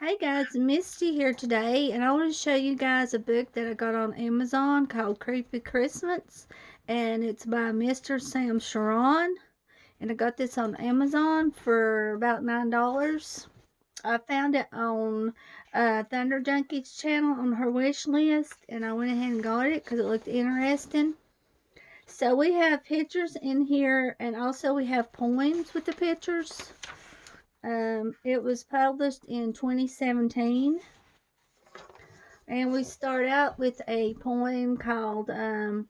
Hey guys, Misty here today, and I want to show you guys a book that I got on Amazon called Creepy Christmas, and it's by Mr. Sam Shearon, and I got this on Amazon for about $9. I found it on Thunder Junkie's channel on her wish list, and I went ahead and got it because it looked interesting. So we have pictures in here, and also we have poems with the pictures. It was published in 2017. And we start out with a poem called The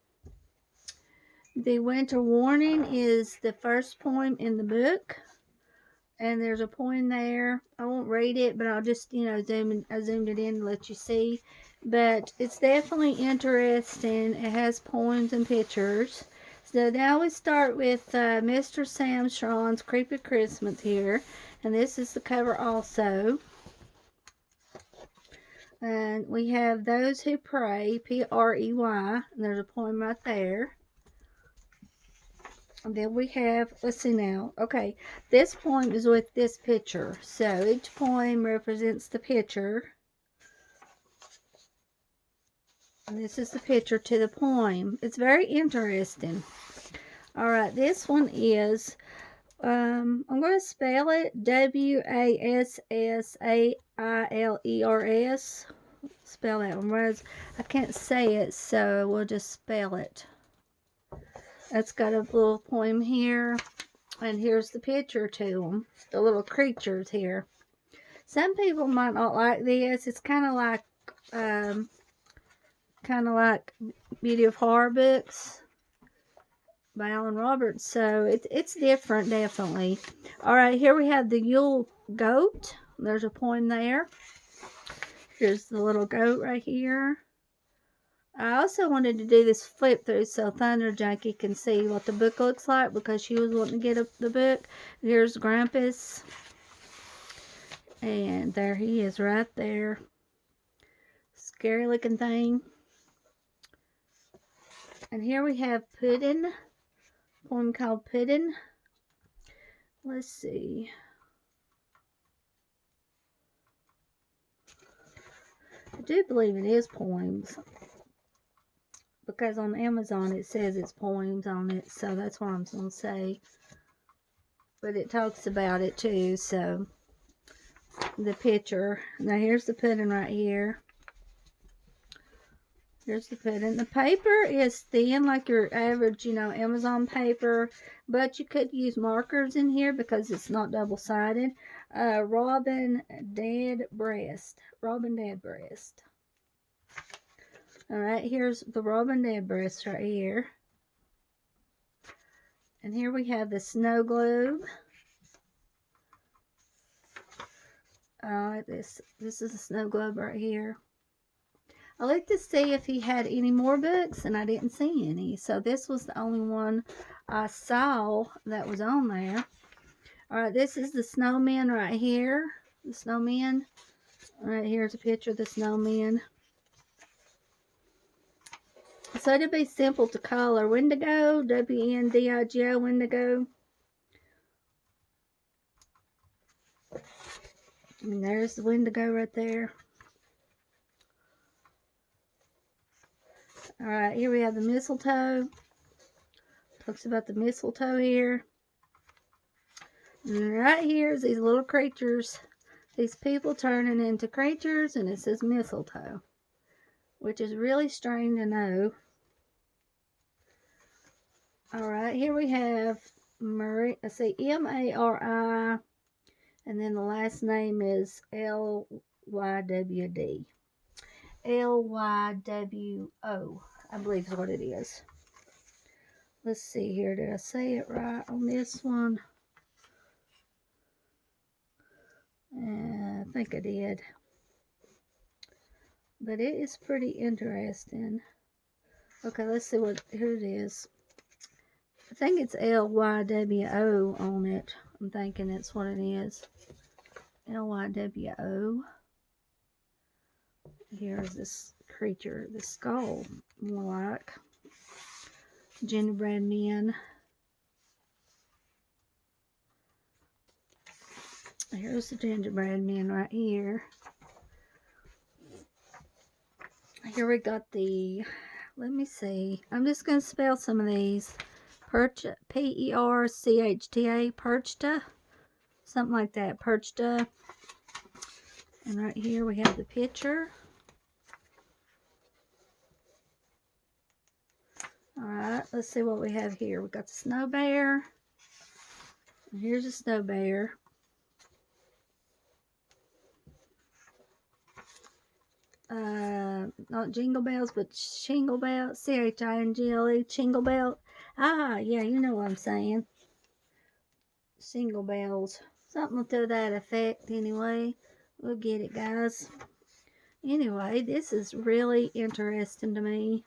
Winter Warning is the first poem in the book. And there's a poem there. I won't read it, but I'll just, I zoomed it in to let you see. But it's definitely interesting. It has poems and pictures. So now we start with Mr. Sam Shearon's Creepy Christmas here. And this is the cover also. And we have Those Who Pray, P-R-E-Y, and there's a poem right there. And then we have, let's see now, okay, this poem is with this picture. So each poem represents the picture. And this is the picture to the poem. It's very interesting. All right, this one is, I'm going to spell it W-A-S-S-A-I-L-E-R-S. Spell that one, whereas I can't say it, so we'll just spell it. That's got a little poem here, and here's the picture to them, the little creatures here. Some people might not like this. It's kind of like Beauty of Horror books by Alan Roberts, so it's different, definitely. All right, here we have the Yule Goat. There's a poem there. Here's the little goat right here. I also wanted to do this flip through so Thunder Junkie can see what the book looks like because she was wanting to get the book. Here's Grampus. And there he is right there. Scary looking thing. And here we have Puddin'. A poem called Puddin'. Let's see. I do believe it is poems, because on Amazon it says it's poems on it, so that's what I'm going to say. But it talks about it too, so the picture. Now here's the pudding right here. Here's the pudding. The paper is thin like your average, Amazon paper, but you could use markers in here because it's not double-sided. Robin Dead Breast. Robin Dead Breast. Alright, here's the Robin Dead Breast right here. And here we have the snow globe. Alright, this is a snow globe right here. I looked to see if he had any more books, and I didn't see any. So this was the only one I saw that was on there. Alright, this is the snowman right here. The snowman. Alright, here's a picture of the snowman. So it'd be simple to color. Wendigo, W-N-D-I-G-O, Wendigo. And there's the Wendigo right there. Alright, here we have the mistletoe. Talks about the mistletoe here. And right here is these little creatures. These people turning into creatures, and it says mistletoe, which is really strange to know. Alright, here we have Marie, let's see, M-A-R-I, and then the last name is L-Y-W-D. L-Y-W-O, I believe is what it is. Let's see here, did I say it right on this one? I think I did. But it is pretty interesting. Okay, let's see what, here it is. I think it's L-Y-W-O on it. I'm thinking that's what it is. L-Y-W-O. Here's this creature, the skull, more like. Gingerbread men. Here's the gingerbread men right here. Here we got the, let me see. I'm just going to spell some of these. P-E-R-C-H-T-A, Perchta. Something like that, Perchta. And right here we have the picture. Alright, let's see what we have here. We got the snow bear. And here's a snow bear. Not Jingle Bells, but Shingle Belt. C-H-I-N-G-L-E, Shingle Belt. Ah, yeah, you know what I'm saying. Single bells. Something to that effect, anyway. We'll get it, guys. Anyway, this is really interesting to me.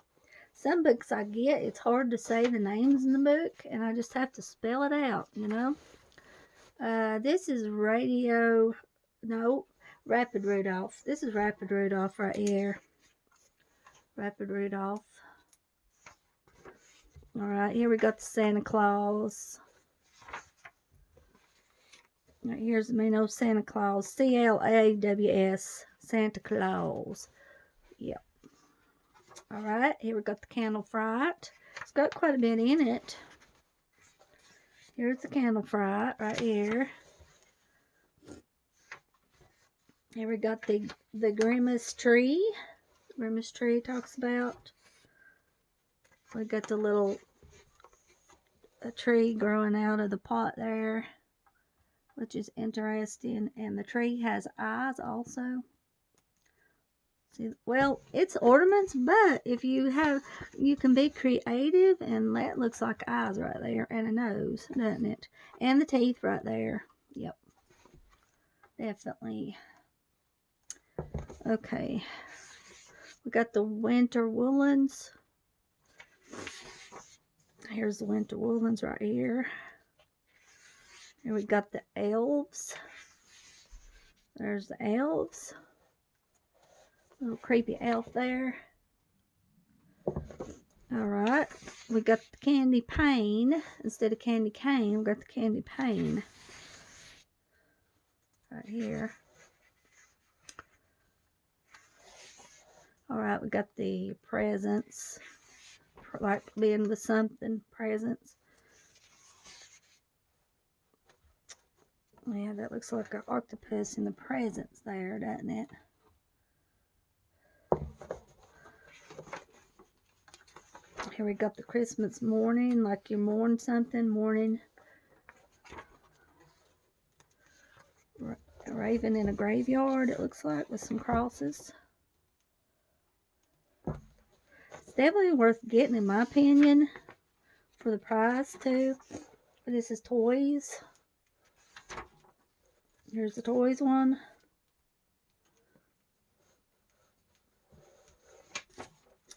Some books I get, it's hard to say the names in the book, and I just have to spell it out, you know. This is Rapid Rudolph. This is Rapid Rudolph right here. Rapid Rudolph. Alright, here we got the Santa Claus. Right, here's the main old Santa Claus. C-L-A-W-S. Santa Claus. Yep. Alright, here we got the Candle Fright. It's got quite a bit in it. Here's the Candle Fright right here. Here we got the Grimace Tree. Grimace Tree talks about. We got the little tree growing out of the pot there, which is interesting. And the tree has eyes also. See, well, it's ornaments, but if you can be creative, and that looks like eyes right there, and a nose, doesn't it? And the teeth right there. Yep. Definitely. Okay. We got the Winter Woolens. Here's the Winter Woolens right here. Here we got the elves. There's the elves. Little creepy elf there. Alright. We got the candy pane. Instead of candy cane, we got the candy pane. Right here. Alright, we got the presents. Like being with something. Presents. Yeah, that looks like an octopus in the presents there, doesn't it? Here we got the Christmas morning, like you mourn something, morning. A raven in a graveyard, it looks like, with some crosses. It's definitely worth getting, in my opinion, for the price, too. This is toys. Here's the toys one.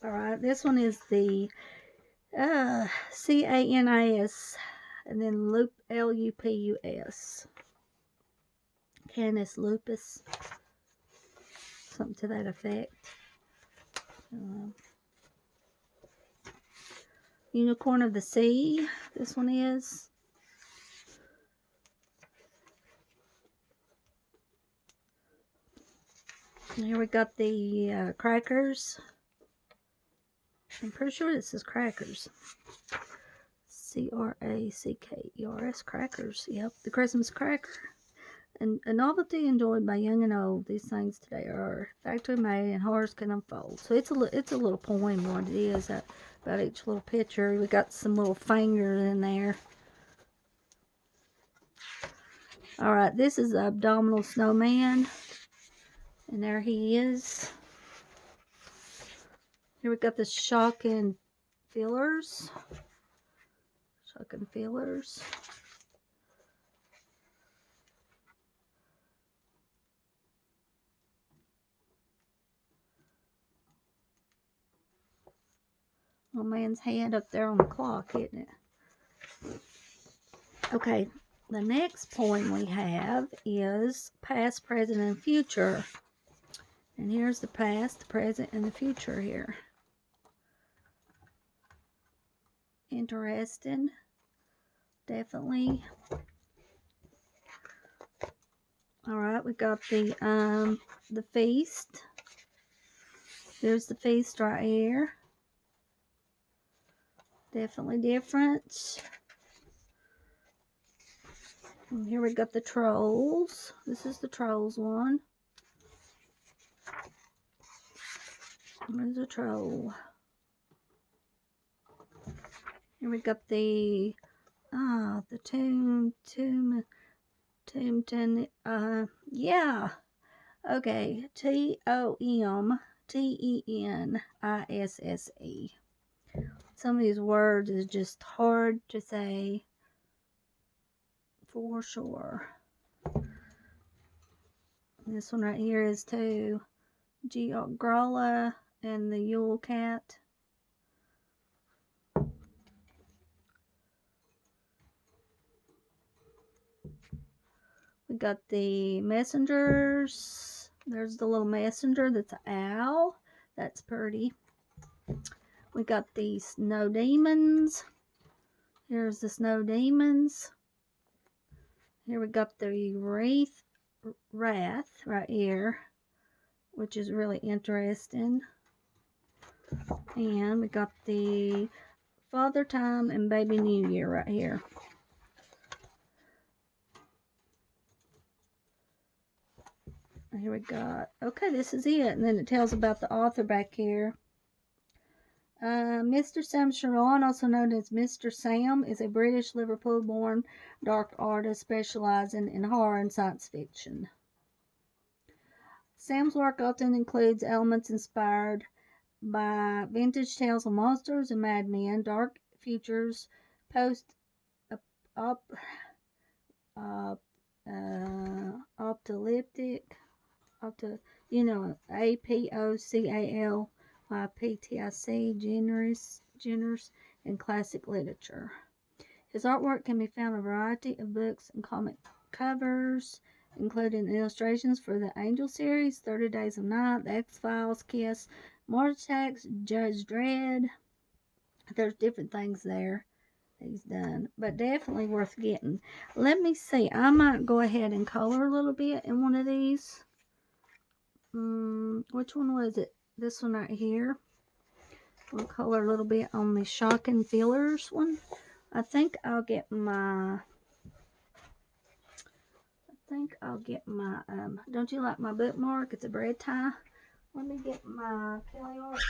Alright, this one is the C-A-N-I-S, and then L-U-P-U-S. Canis lupus. Something to that effect. Unicorn of the Sea, this one is. And here we got the crackers. I'm pretty sure this is crackers. C-R-A-C-K-E-R-S, crackers. Yep, the Christmas cracker. And a novelty enjoyed by young and old. These things today are factory made and hearts can unfold. So it's a little poem what it is about each little picture. We got some little fingers in there. Alright, this is the Abdominal Snowman. And there he is. Here we got the Shocking Fillers. Shocking Fillers. Little man's hand up there on the clock, isn't it? Okay, the next poem we have is Past, Present, and Future. And here's the past, the present, and the future here. Interesting. Definitely. Alright, we got the feast. There's the feast right here. Definitely different. And here we got the trolls. This is the trolls one. There's a troll. Here we got the Tombton, yeah. Okay, Tomtenisse. Some of these words is just hard to say for sure. This one right here is to Gralla and the Yule Cat. We got the messengers. There's the little messenger that's an owl. That's pretty. We got the snow demons. Here's the snow demons. Here we got the wrath right here, which is really interesting. And we got the Father Time and Baby New Year right here. Here we got, okay, this is it. And then it tells about the author back here. Mr. Sam Shearon, also known as Mr. Sam, is a British Liverpool-born dark artist specializing in horror and science fiction. Sam's work often includes elements inspired by vintage tales of monsters and madmen, dark futures, apocalyptic, APOCALYPTIC genres and classic literature. His artwork can be found in a variety of books and comic covers, including illustrations for the Angel series, 30 Days of Night, The X-Files, Kiss, Mars Attacks, Judge Dredd. There's different things there that he's done, but definitely worth getting. Let me see. I might go ahead and color a little bit in one of these. Which one was it? This one right here. We'll color a little bit on the Shocking Feelers one. I think I'll get my, don't you like my bookmark? It's a bread tie. Let me get my Kelly Arts.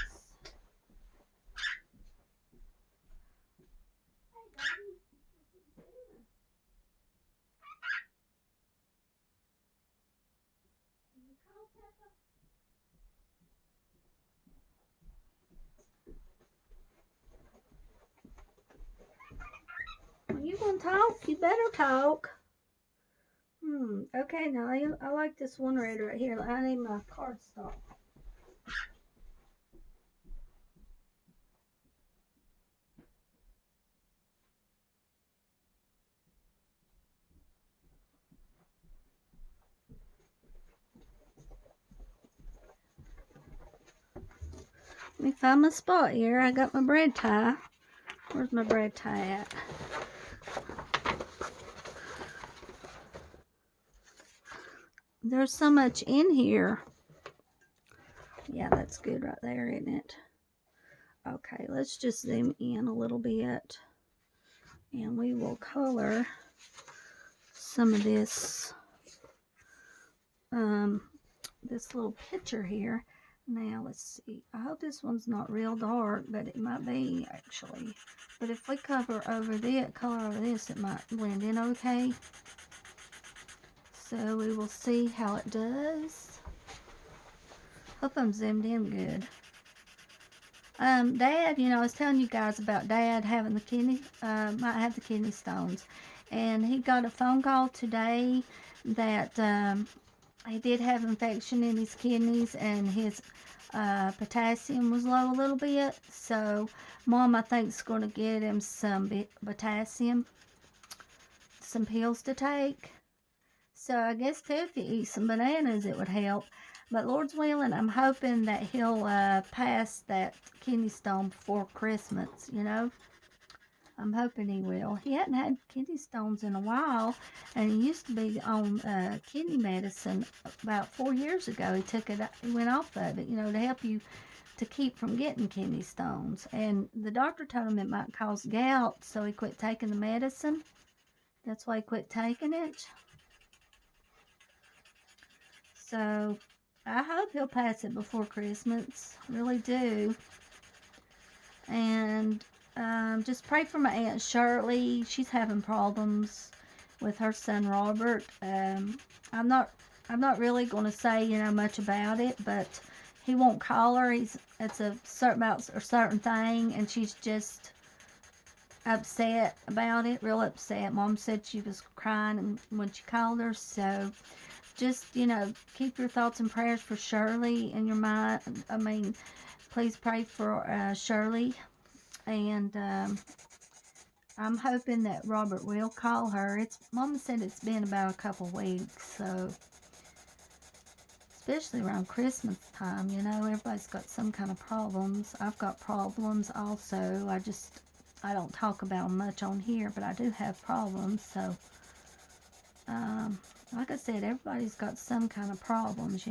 When you gonna talk, you better talk. Okay, now I like this one right here. I need my cardstock. Let me find my spot here. I got my bread tie. Where's my bread tie at? There's so much in here. Yeah, that's good right there, isn't it? Okay, let's just zoom in a little bit. And we will color some of this, this little picture here. Now, let's see. I hope this one's not real dark, but it might be, actually. But if we color over this, it might blend in okay. So we will see how it does. Hope I'm zoomed in good. Dad, I was telling you guys about Dad having might have the kidney stones. And he got a phone call today that he did have infection in his kidneys and his potassium was low a little bit. So Mom, I think, is going to get him some potassium, some pills to take. So I guess too, if you eat some bananas, it would help. But Lord's willing, I'm hoping that he'll pass that kidney stone before Christmas, I'm hoping he will. He hadn't had kidney stones in a while, and he used to be on kidney medicine about 4 years ago. He went off of it, to help you to keep from getting kidney stones. And the doctor told him it might cause gout, so he quit taking the medicine. That's why he quit taking it. So I hope he'll pass it before Christmas. Really do. And just pray for my Aunt Shirley. She's having problems with her son Robert. I'm not really going to say much about it, but he won't call her. It's about a certain thing, and she's just upset about it, real upset. Mom said she was crying when she called her. So just keep your thoughts and prayers for Shirley in your mind. I mean, please pray for Shirley. And I'm hoping that Robert will call her. Mama said it's been about a couple weeks, so especially around Christmas time, everybody's got some kind of problems. I've got problems also. I don't talk about them much on here, but I do have problems. So, like I said, everybody's got some kind of problems,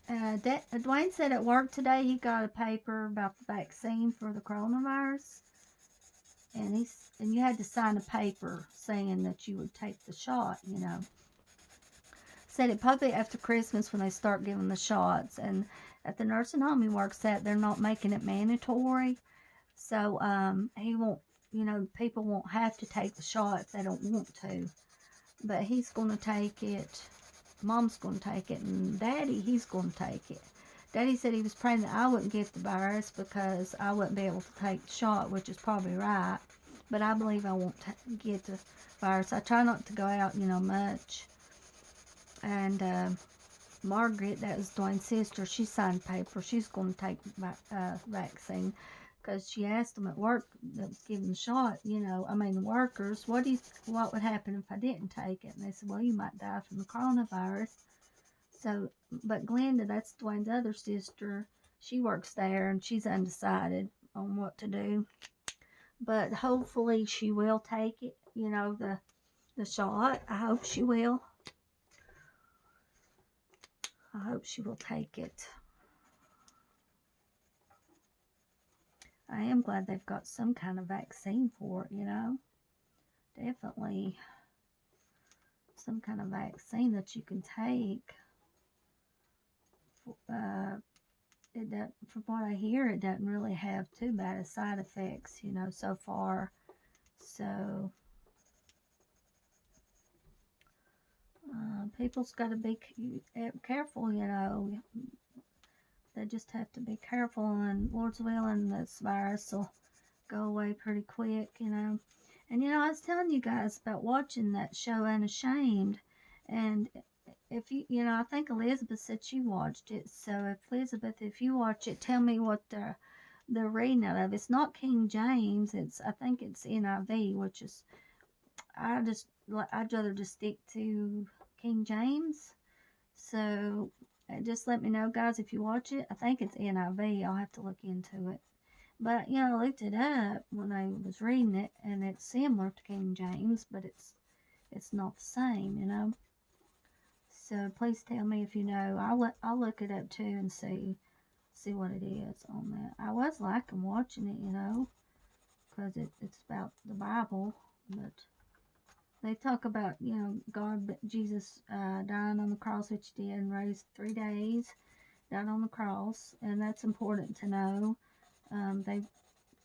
Dwayne said at work today he got a paper about the vaccine for the coronavirus, and you had to sign a paper saying that you would take the shot. Said it probably after Christmas when they start giving the shots, and at the nursing home he works at, they're not making it mandatory, so he won't. People won't have to take the shot if they don't want to, but he's going to take it. Mom's going to take it, and Daddy, he's going to take it. Daddy said he was praying that I wouldn't get the virus because I wouldn't be able to take the shot, which is probably right. But I believe I won't get the virus. I try not to go out, much. And Margaret, that was Dwayne's sister, she signed paper. She's going to take vaccine because she asked them at work that was giving the shot, the workers, what would happen if I didn't take it? And they said, well, you might die from the coronavirus. So, but Glenda, that's Dwayne's other sister, she works there, and she's undecided on what to do. But hopefully she will take it, the shot. I hope she will. I hope she will take it. I am glad they've got some kind of vaccine for it, Definitely some kind of vaccine that you can take. From what I hear, it doesn't really have too bad of side effects, so far. So, people's got to be careful, They just have to be careful, and Lord's willing, this virus will go away pretty quick, And, I was telling you guys about watching that show Unashamed, and if I think Elizabeth said she watched it, so if you watch it, tell me what they're reading out of. It's not King James, I think it's NIV, which is, I'd rather just stick to King James, so just let me know, guys, if you watch it. I think it's NIV. I'll have to look into it. But, I looked it up when I was reading it, and it's similar to King James, but it's not the same, So please tell me if you know. I'll look it up too and see what it is on that. I was liking watching it, because it's about the Bible, but they talk about, Jesus dying on the cross, which he did, and raised 3 days, died on the cross, and that's important to know. They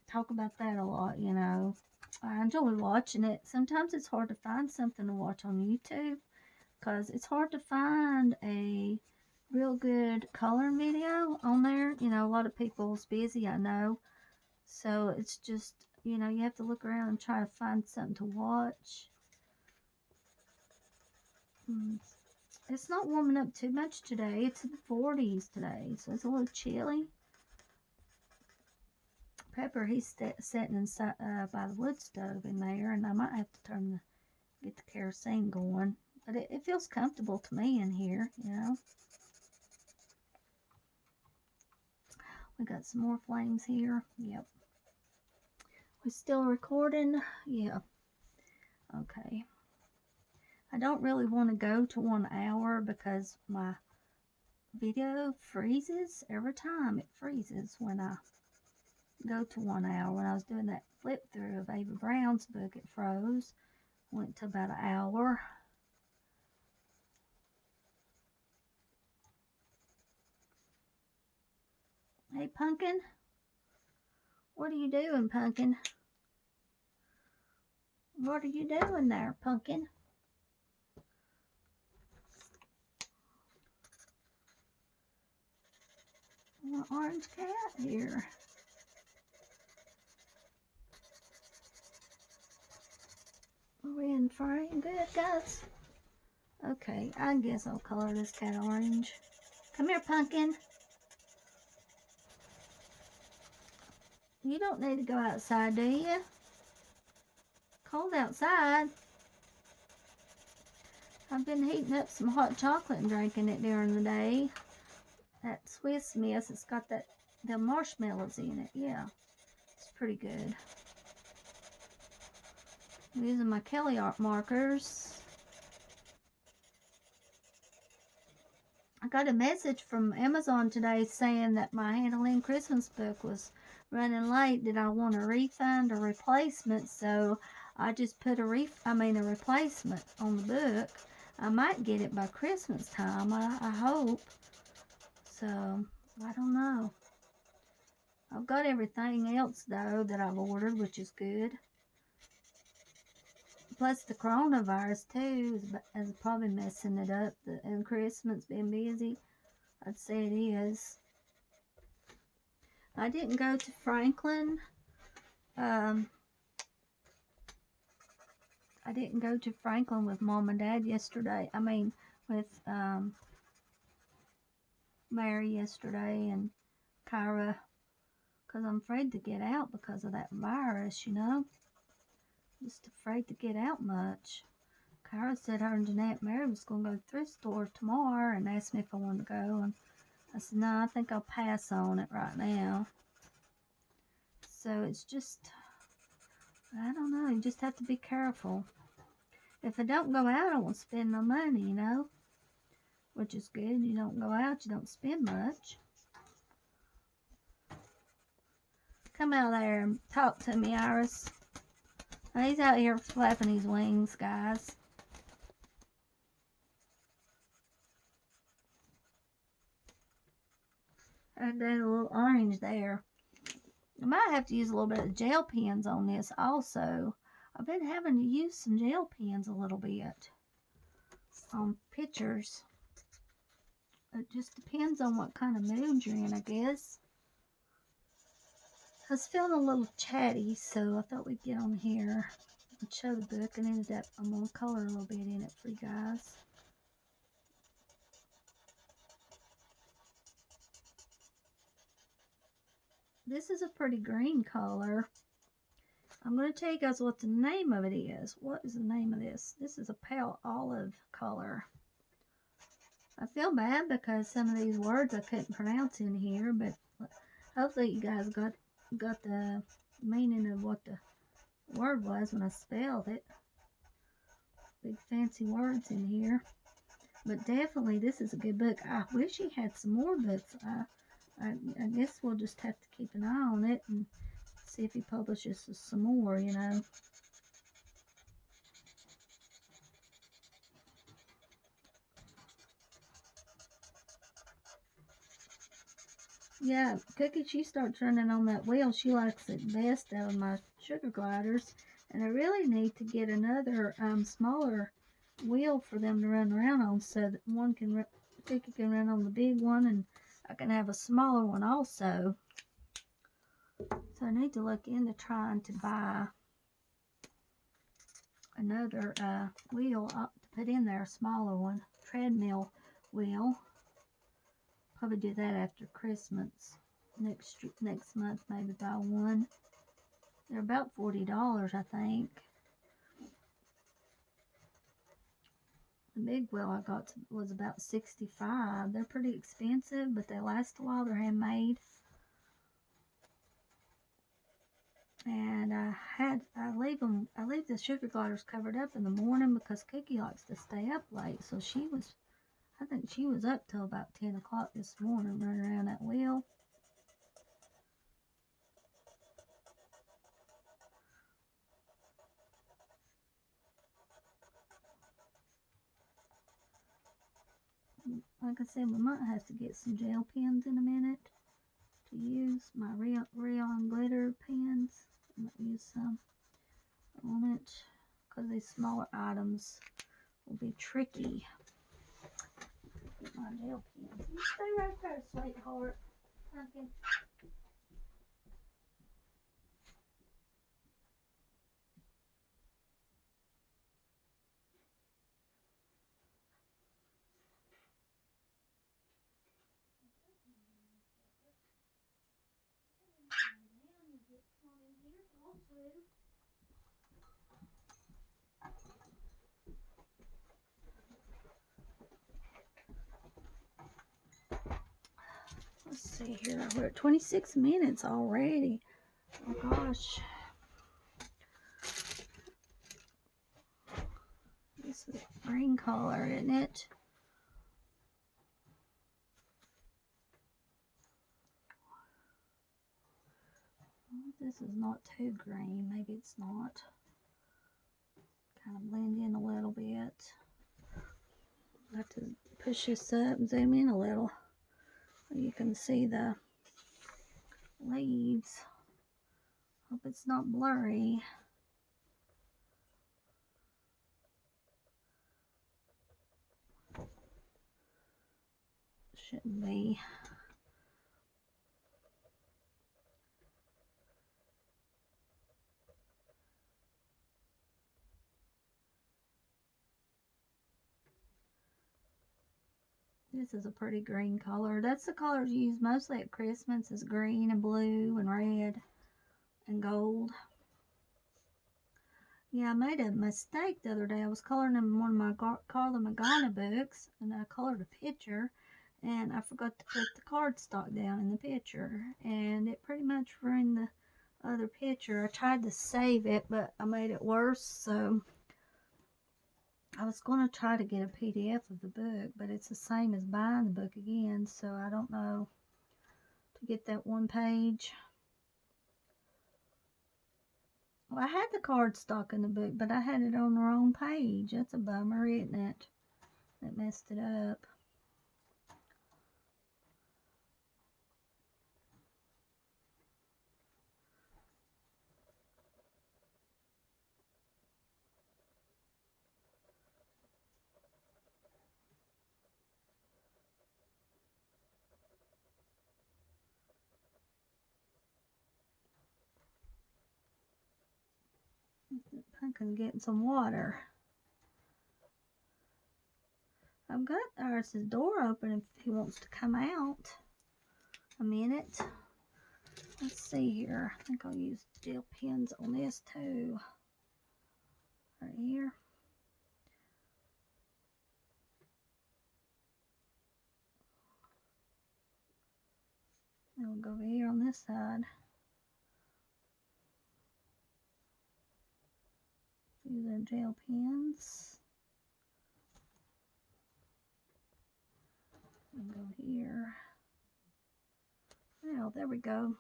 talk about that a lot, I enjoy watching it. Sometimes it's hard to find something to watch on YouTube because it's hard to find a real good color video on there. A lot of people's busy, I know. So it's just, you have to look around and try to find something to watch. It's not warming up too much today. It's in the 40s today, so it's a little chilly. Pepper, he's sitting inside by the wood stove in there, and I might have to get the kerosene going. But it feels comfortable to me in here, We got some more flames here. Yep. We're still recording? Yeah. Okay. I don't really want to go to 1 hour because my video freezes every time. It freezes when I go to 1 hour. When I was doing that flip through of Ava Brown's book, it froze. Went to about an hour. Hey, Pumpkin. What are you doing, Pumpkin? What are you doing there, Pumpkin? An orange cat here. Are we in frame? Good, guys. Okay, I guess I'll color this cat orange. Come here, Pumpkin. You don't need to go outside, do you? Cold outside. I've been heating up some hot chocolate and drinking it during the day. That Swiss Miss, it's got the marshmallows in it. Yeah, it's pretty good. I'm using my Kelly art markers. I got a message from Amazon today saying that my Handling Christmas book was running late. Did I want a refund or replacement? So I just put a replacement on the book. I might get it by Christmas time. I hope. So I don't know. I've got everything else though that I've ordered, which is good. Plus the coronavirus too is probably messing it up. And Christmas being busy. I'd say it is. I didn't go to Franklin. I didn't go to Franklin with Mom and Dad yesterday. I mean, with Mary yesterday and Kyra, because I'm afraid to get out because of that virus, you know. Just afraid to get out much. Kyra said her and Jeanette Mary was going to go to the thrift store tomorrow and asked me if I wanted to go. And I said, no, I think I'll pass on it right now. So it's just, I don't know, you just have to be careful. If I don't go out, I won't spend no money, you know, which is good. You don't go out, you don't spend much. Come out there and talk to me, Iris. Now, he's out here flapping his wings, guys. And then a little orange there. I might have to use a little bit of gel pens on this also. I've been having to use some gel pens a little bit on pictures. It just depends on what kind of mood you're in, I guess. I was feeling a little chatty, so I thought we'd get on here and show the book, and ended up, I'm going to color a little bit in it for you guys. This is a pretty green color. I'm going to tell you guys what the name of it is. What is the name of this? This is a pale olive color. I feel bad because some of these words I couldn't pronounce in here, but hopefully you guys got the meaning of what the word was when I spelled it. Big fancy words in here. But definitely this is a good book. I wish he had some more books. I guess we'll just have to keep an eye on it and see if he publishes some more, you know. Yeah, Cookie, she starts running on that wheel. She likes it best out of my sugar gliders. And I really need to get another smaller wheel for them to run around on, so that Cookie can run on the big one, and I can have a smaller one also. So I need to look into trying to buy another wheel to put in there, a smaller one, treadmill wheel. Probably do that after Christmas. Next month, maybe buy one. They're about $40, I think. The big wheel I got was about $65. They're pretty expensive, but they last a while. They're handmade. And I leave the sugar gliders covered up in the morning because Cookie likes to stay up late. So I think she was up till about 10 o'clock this morning running around that wheel. Like I said, we might have to get some gel pens in a minute to use. My Rayon glitter pens. I might use some on it because these smaller items will be tricky. Get my gel pens. You stay right there, sweetheart. Okay. Let's see here. We're at 26 minutes already. Oh gosh. This is green color, isn't it? This is not too green. Maybe it's not. Kind of blend in a little bit. I have to push this up and zoom in a little so you can see the leaves. Hope it's not blurry. Shouldn't be. This is a pretty green color. That's the colors you use mostly at Christmas, is green and blue and red and gold. Yeah, I made a mistake the other day. I was coloring in one of my Carla Magana books, and I colored a picture, and I forgot to put the cardstock down in the picture, and it pretty much ruined the other picture. I tried to save it, but I made it worse, so I was going to try to get a PDF of the book, but it's the same as buying the book again, so I don't know to get that one page. Well, I had the cardstock in the book, but I had it on the wrong page. That's a bummer, isn't it? That messed it up. Pumpkin getting some water. I've got Iris's door open if he wants to come out a minute. Let's see here. I think I'll use gel pens on this too. Right here. Then we'll go over here on this side. Use our gel pens. And go here. Well, there we go.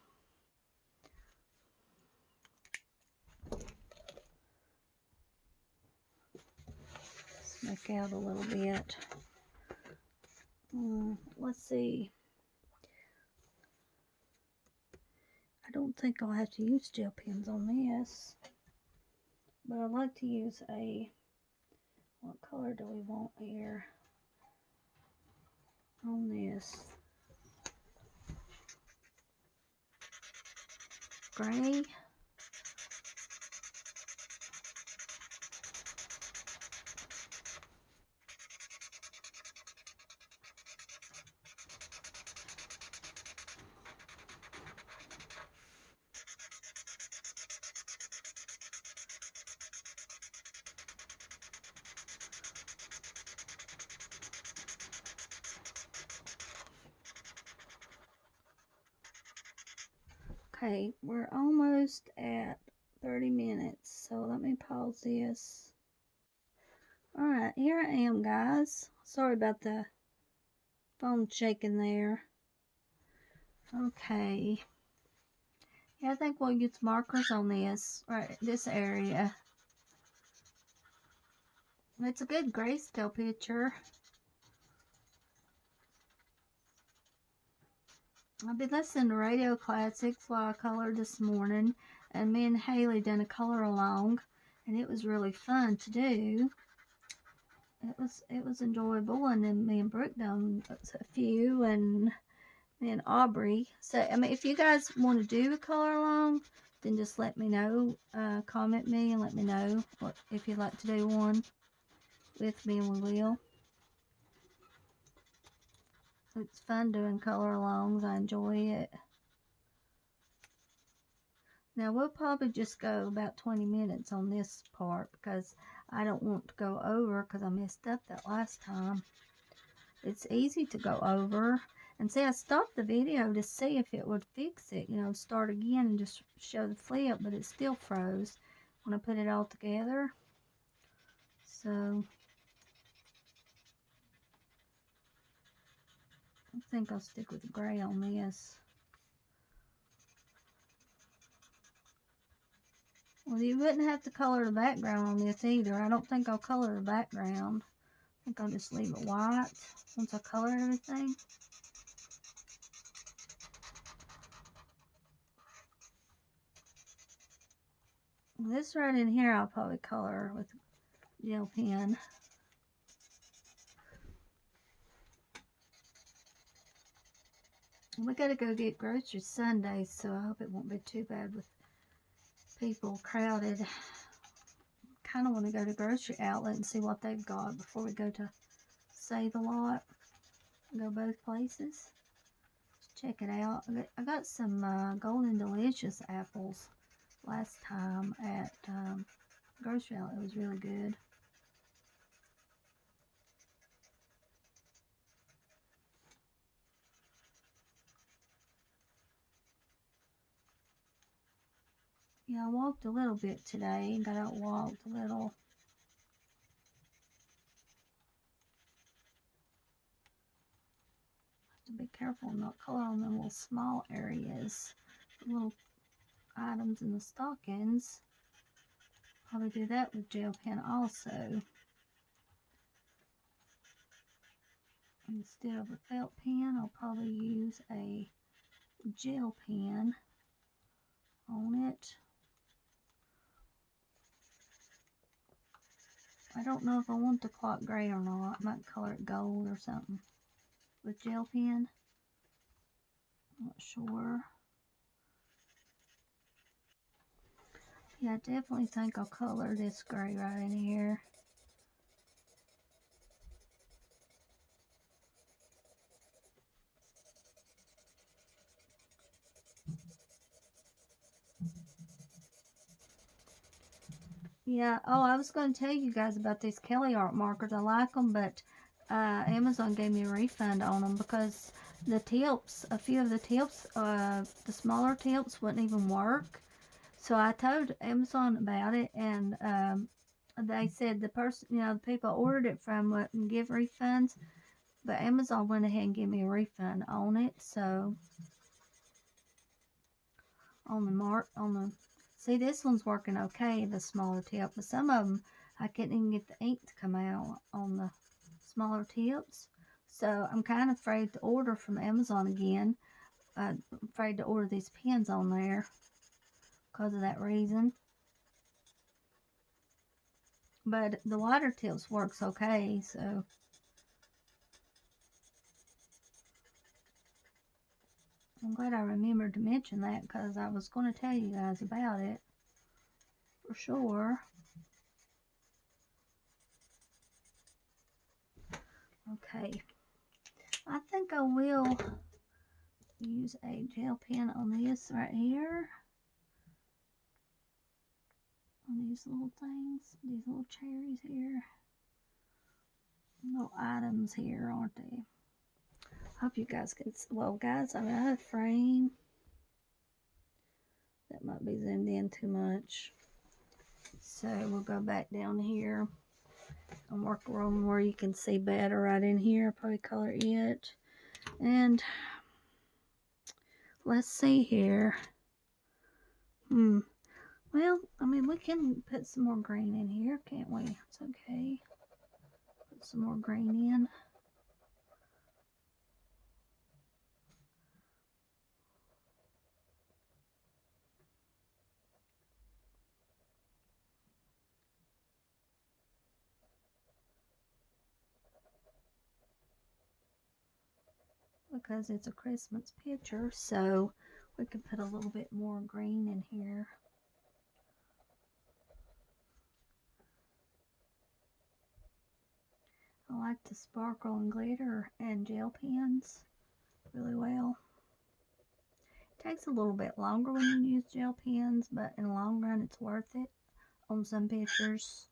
Smack out a little bit. Let's see. I don't think I'll have to use gel pens on this, but I'd like to use what color do we want here on this? Gray. Okay, we're almost at 30 minutes, so let me pause this. Alright, here I am, guys. Sorry about the phone shaking there. Okay. Yeah, I think we'll use markers on this, right, this area. It's a good grayscale picture. I've been listening to radio classics while I colored this morning, and me and Haley done a color along, and it was really fun to do. It was enjoyable, and then me and Brooke done a few, and me and Aubrey. So I mean, if you guys want to do a color along, then just let me know. Comment me and let me know if you'd like to do one with me, and we will. It's fun doing color alongs. I enjoy it. Now we'll probably just go about 20 minutes on this part because I don't want to go over because I messed up that last time. It's easy to go over. And see, I stopped the video to see if it would fix it. You know, start again and just show the flip, but it still froze when I put it all together. So I think I'll stick with the gray on this. Well, you wouldn't have to color the background on this either. I don't think I'll color the background. I think I'll just leave it white once I color everything. This right in here I'll probably color with a gel pen. We gotta go get groceries Sunday, so I hope it won't be too bad with people crowded. Kind of want to go to grocery outlet and see what they've got before we go to Save a Lot. Go both places. Check it out. I got some Golden Delicious apples last time at grocery outlet. It was really good. Yeah, I walked a little bit today and got out and walked a little. Have to be careful not color on them little small areas. The little items in the stockings. Probably do that with gel pen also. Instead of a felt pen, I'll probably use a gel pen on it. I don't know if I want the clock gray or not. I might color it gold or something with gel pen. I'm not sure. Yeah, I definitely think I'll color this gray right in here. Yeah, oh, I was going to tell you guys about these Kelly art markers. I like them, but Amazon gave me a refund on them because the tips, a few of the tips, the smaller tips wouldn't even work. So I told Amazon about it, and they said the person, you know, the people I ordered it from wouldn't give refunds, but Amazon went ahead and gave me a refund on it. So see, this one's working okay, the smaller tip, but some of them I couldn't even get the ink to come out on the smaller tips. So I'm kind of afraid to order from Amazon again. I'm afraid to order these pens on there because of that reason. But the wider tips works okay, so I'm glad I remembered to mention that because I was going to tell you guys about it for sure. Okay, I think I will use a gel pen on this right here. On these little things, these little cherries here. Little items here, aren't they? Hope you guys can, well guys, I'm out of frame. That might be zoomed in too much. So we'll go back down here and work on where you can see better right in here. Probably color it. And let's see here. Well, I mean, we can put some more green in here, can't we? It's okay. Put some more green in. Because it's a Christmas picture, so we can put a little bit more green in here. I like to sparkle and glitter and gel pens really well. It takes a little bit longer when you use gel pens, but in the long run it's worth it on some pictures.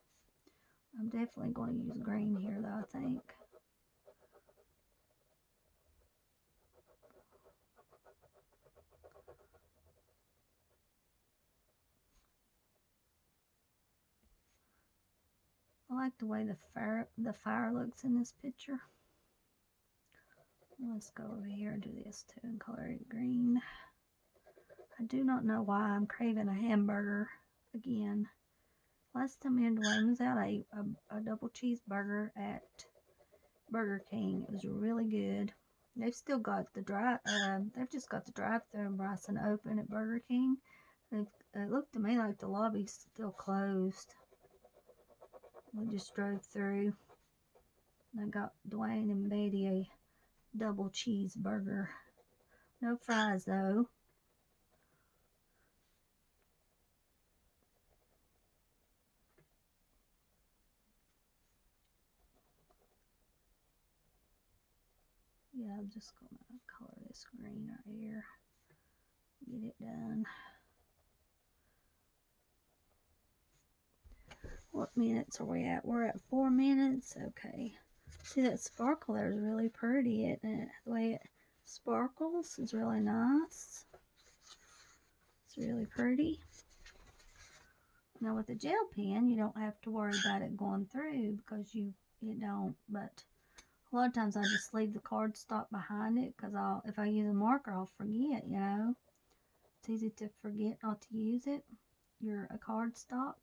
I'm definitely going to use green here though, I think. I like the way the fire looks in this picture. Let's go over here and do this too and color it green. I do not know why I'm craving a hamburger again. Last time in Dwayne was out, I ate a double cheeseburger at Burger King. It was really good. They've still got the they've just got the drive-thru in Bryson open at Burger King. It looked to me like the lobby's still closed. We just drove through. I got Dwayne and Betty a double cheeseburger. No fries though. Yeah, I'm just gonna color this green right here. Get it done. What minutes are we at? We're at 4 minutes. Okay. See, that sparkle there is really pretty, isn't it? The way it sparkles is really nice. It's really pretty. Now with the gel pen, you don't have to worry about it going through because it don't. But a lot of times I just leave the cardstock behind it because if I use a marker, I'll forget, you know. It's easy to forget not to use it. A cardstock.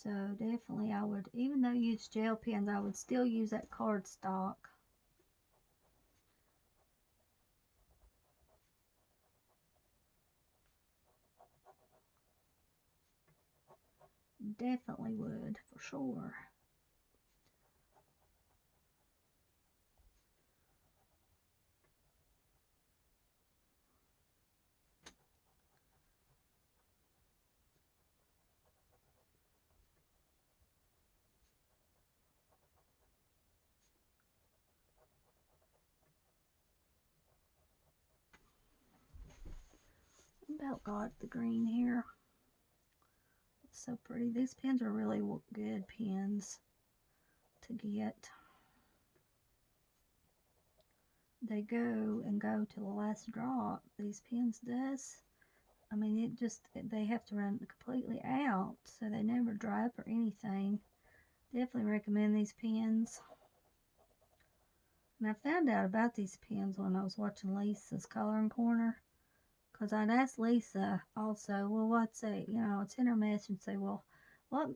So definitely I would, even though you use gel pens, I would still use that cardstock. Definitely would, for sure. About got the green here. It's so pretty. These pens are really good pens to get. They go to the last drop. These pens does. I mean, they have to run completely out, so they never dry up or anything. Definitely recommend these pens. And I found out about these pens when I was watching Lisa's Coloring Corner. Because I'd ask Lisa also, well, what's it, it's in her message and say, well, what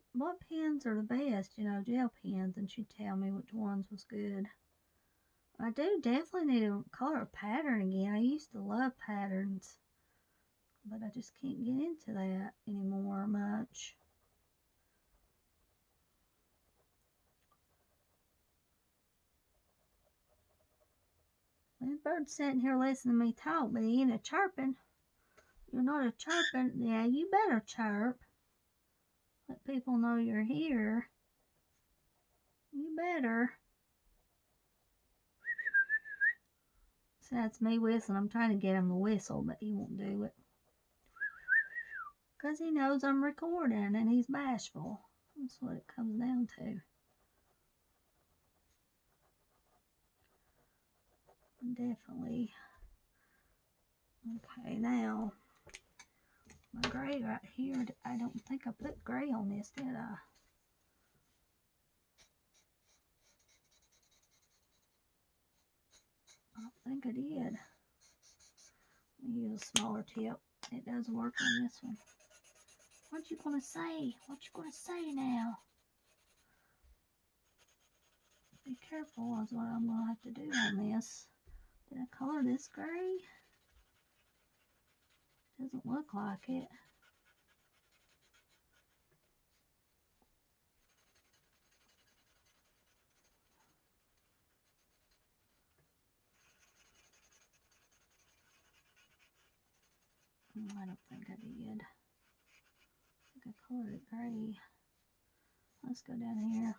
pens are the best, gel pens, and she'd tell me which ones was good. I do definitely need to color a pattern again. I used to love patterns, but I just can't get into that anymore much. This bird's sitting here listening to me talk, but he ain't a chirping. You're not a chirping. Yeah, you better chirp. Let people know you're here. You better. So that's me whistling. I'm trying to get him to whistle, but he won't do it. Because he knows I'm recording and he's bashful. That's what it comes down to. Definitely. Okay, now my gray right here. I don't think I put gray on this, did I? I don't think I did. Let me use a smaller tip. It does work on this one. What you gonna say? What you gonna say now? Be careful is what I'm gonna have to do on this. Did I color this gray? Doesn't look like it. I don't think I did. I think I colored it gray. Let's go down here.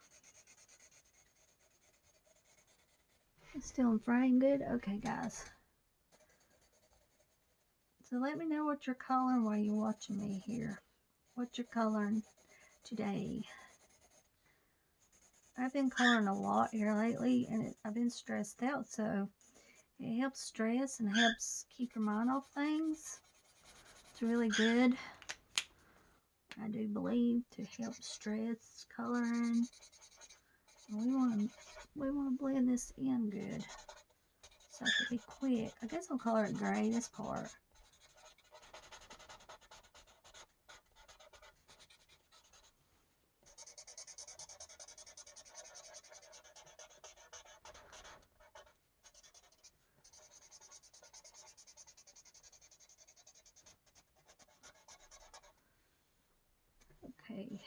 It's still in frame good? Okay, guys. So let me know what you're coloring while you're watching me here. What you're coloring today. I've been coloring a lot here lately, and I've been stressed out, so it helps stress and helps keep your mind off things. It's really good, I do believe, to help stress coloring. We want to blend this in good, so it can be quick. I guess I'll color it gray, this part. Okay.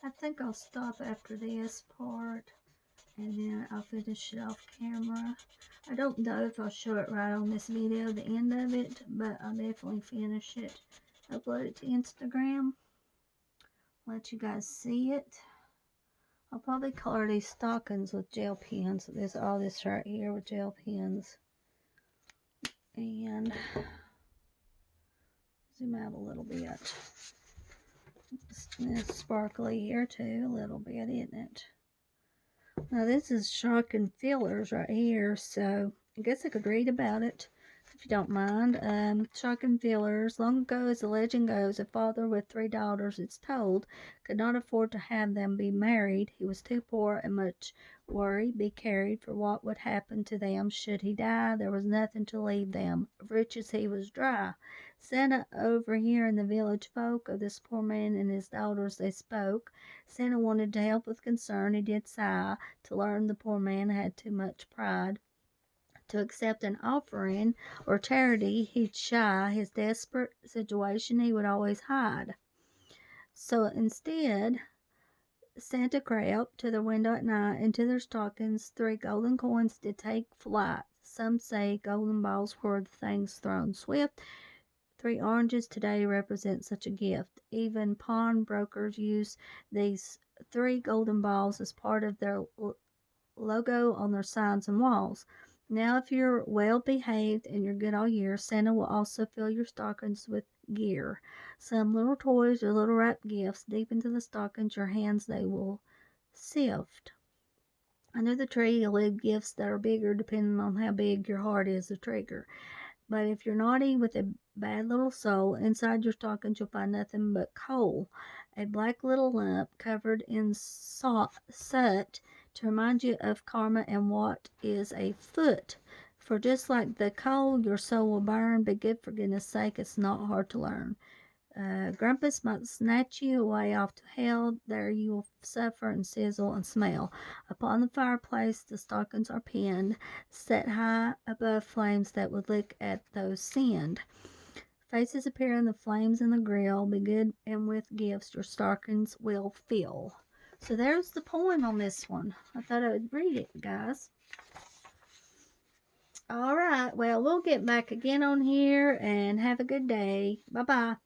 I think I'll stop after this part, and then I'll finish it off camera. I don't know if I'll show it right on this video, the end of it, but I'll definitely finish it, upload it to Instagram, let you guys see it. I'll probably color these stockings with gel pens. There's all this right here with gel pens. And zoom out a little bit. It's sparkly here too, a little bit, isn't it? Now this is shocking fillers right here, so I guess I could read about it if you don't mind. Shocking fillers. Long ago, as the legend goes, a father with 3 daughters, it's told, could not afford to have them be married. He was too poor and much worried be carried for what would happen to them should he die. There was nothing to leave them. Rich as he was dry. Santa over here in the village folk of this poor man and his daughters they spoke. Santa wanted to help with concern. He did sigh to learn the poor man had too much pride to accept an offering or charity. He'd shy. His desperate situation he would always hide. So instead, Santa crept to their window at night. Into their stockings 3 golden coins did take flight. Some say golden balls were the things thrown swift. 3 oranges today represent such a gift. Even pawnbrokers use these 3 golden balls as part of their logo on their signs and walls. Now, if you're well behaved and you're good all year, Santa will also fill your stockings with gear. Some little toys or little wrapped gifts deep into the stockings, your hands they will sift. Under the tree, you'll leave gifts that are bigger depending on how big your heart is, the trigger. But if you're naughty with a bad little soul, inside your stockings you'll find nothing but coal, a black little lump covered in soot to remind you of karma and what is a foot. For just like the coal, your soul will burn, but good for goodness sake, it's not hard to learn. Grumpus might snatch you away off to hell. There you will suffer and sizzle and smell. Upon the fireplace the stockings are pinned, set high above flames that would lick at those sinned. Faces appear in the flames in the grill. Be good and with gifts your stockings will fill. So there's the poem on this one. I thought I would read it, guys. All right, well, we'll get back again on here and have a good day. Bye-bye.